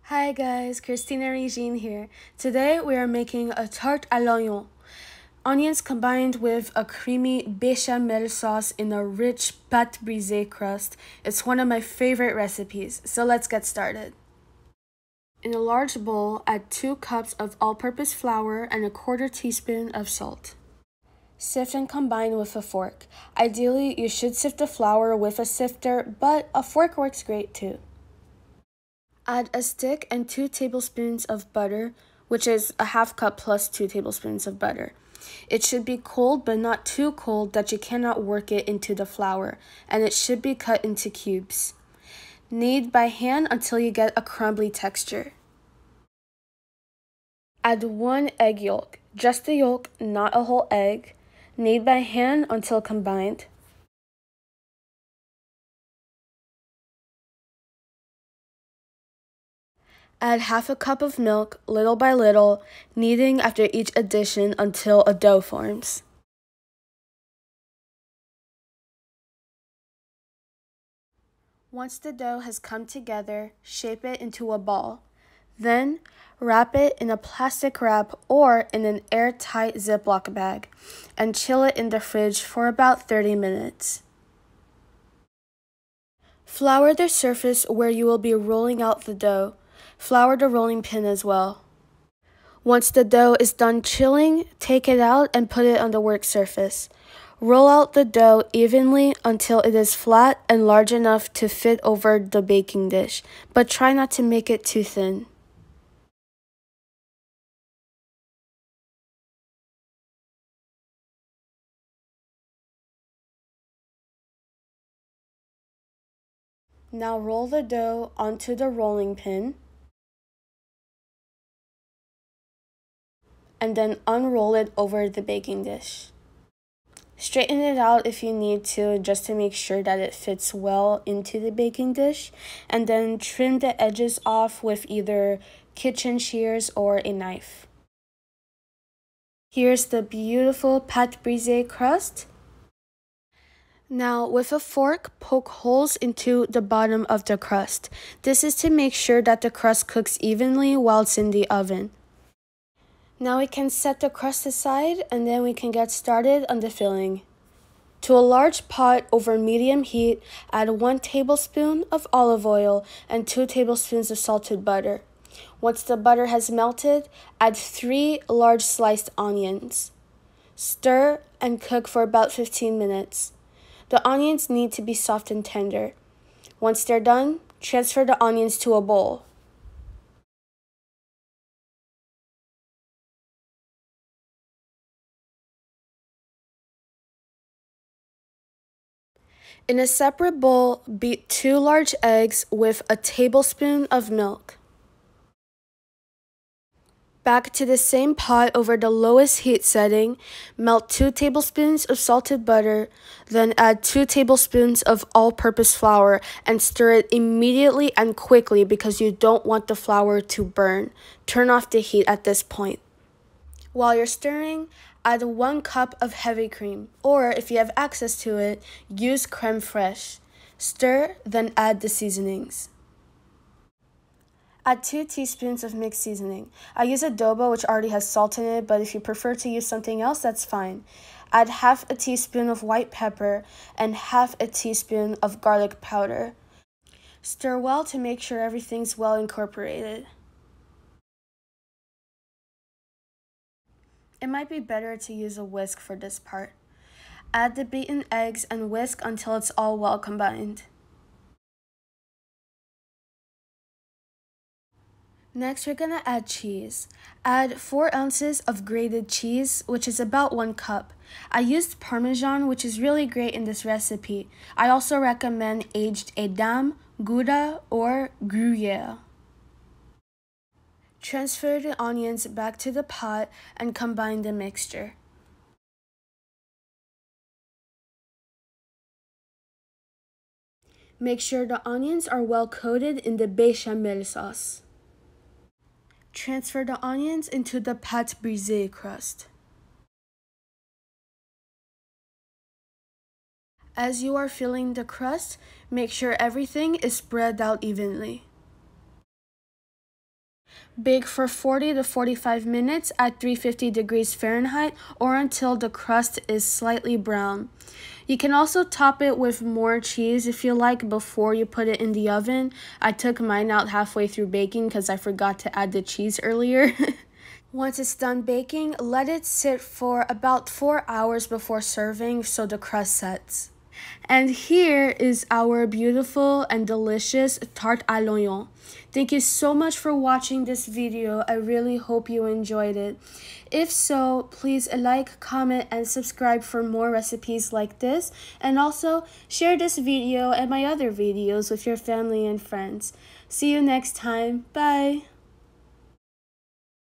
Hi guys, Christina Regine here. Today we are making a tarte à l'oignon. Onions combined with a creamy bechamel sauce in a rich pâte brisée crust. It's one of my favorite recipes, so let's get started. In a large bowl, add 2 cups of all-purpose flour and a 1/4 teaspoon of salt. Sift and combine with a fork. Ideally, you should sift the flour with a sifter, but a fork works great too. Add a stick and 2 tablespoons of butter, which is a 1/2 cup plus 2 tablespoons of butter. It should be cold but not too cold that you cannot work it into the flour, and it should be cut into cubes. Knead by hand until you get a crumbly texture. Add 1 egg yolk, just the yolk, not a whole egg. Knead by hand until combined. Add 1/2 cup of milk, little by little, kneading after each addition until a dough forms. Once the dough has come together, shape it into a ball. Then, wrap it in a plastic wrap or in an airtight ziploc bag and chill it in the fridge for about 30 minutes. Flour the surface where you will be rolling out the dough. Flour the rolling pin as well. Once the dough is done chilling, take it out and put it on the work surface. Roll out the dough evenly until it is flat and large enough to fit over the baking dish, but try not to make it too thin. Now roll the dough onto the rolling pin and then unroll it over the baking dish. Straighten it out if you need to, just to make sure that it fits well into the baking dish, and then trim the edges off with either kitchen shears or a knife. Here's the beautiful pâte brisée crust. Now, with a fork, poke holes into the bottom of the crust. This is to make sure that the crust cooks evenly while it's in the oven. Now we can set the crust aside and then we can get started on the filling. To a large pot over medium heat, add 1 tablespoon of olive oil and 2 tablespoons of salted butter. Once the butter has melted, add 3 large sliced onions. Stir and cook for about 15 minutes. The onions need to be soft and tender. Once they're done, transfer the onions to a bowl. In a separate bowl, beat 2 large eggs with a tablespoon of milk. Back to the same pot over the lowest heat setting, melt 2 tablespoons of salted butter, then add 2 tablespoons of all-purpose flour and stir it immediately and quickly because you don't want the flour to burn. Turn off the heat at this point. While you're stirring, add 1 cup of heavy cream, or if you have access to it, use creme fraiche. Stir, then add the seasonings. Add 2 teaspoons of mixed seasoning. I use adobo, which already has salt in it, but if you prefer to use something else, that's fine. Add 1/2 teaspoon of white pepper and 1/2 teaspoon of garlic powder. Stir well to make sure everything's well incorporated. It might be better to use a whisk for this part. Add the beaten eggs and whisk until it's all well combined. Next, we're gonna add cheese. Add 4 ounces of grated cheese, which is about 1 cup. I used parmesan, which is really great in this recipe. I also recommend aged edam, gouda, or gruyere. Transfer the onions back to the pot and combine the mixture. Make sure the onions are well coated in the bechamel sauce. Transfer the onions into the pâte brisée crust. As you are filling the crust, make sure everything is spread out evenly. Bake for 40 to 45 minutes at 350 degrees Fahrenheit or until the crust is slightly brown. You can also top it with more cheese if you like before you put it in the oven. I took mine out halfway through baking because I forgot to add the cheese earlier. Once it's done baking, let it sit for about 4 hours before serving so the crust sets. And here is our beautiful and delicious tarte à l'oignon. Thank you so much for watching this video. I really hope you enjoyed it. If so, please like, comment, and subscribe for more recipes like this. And also, share this video and my other videos with your family and friends. See you next time. Bye!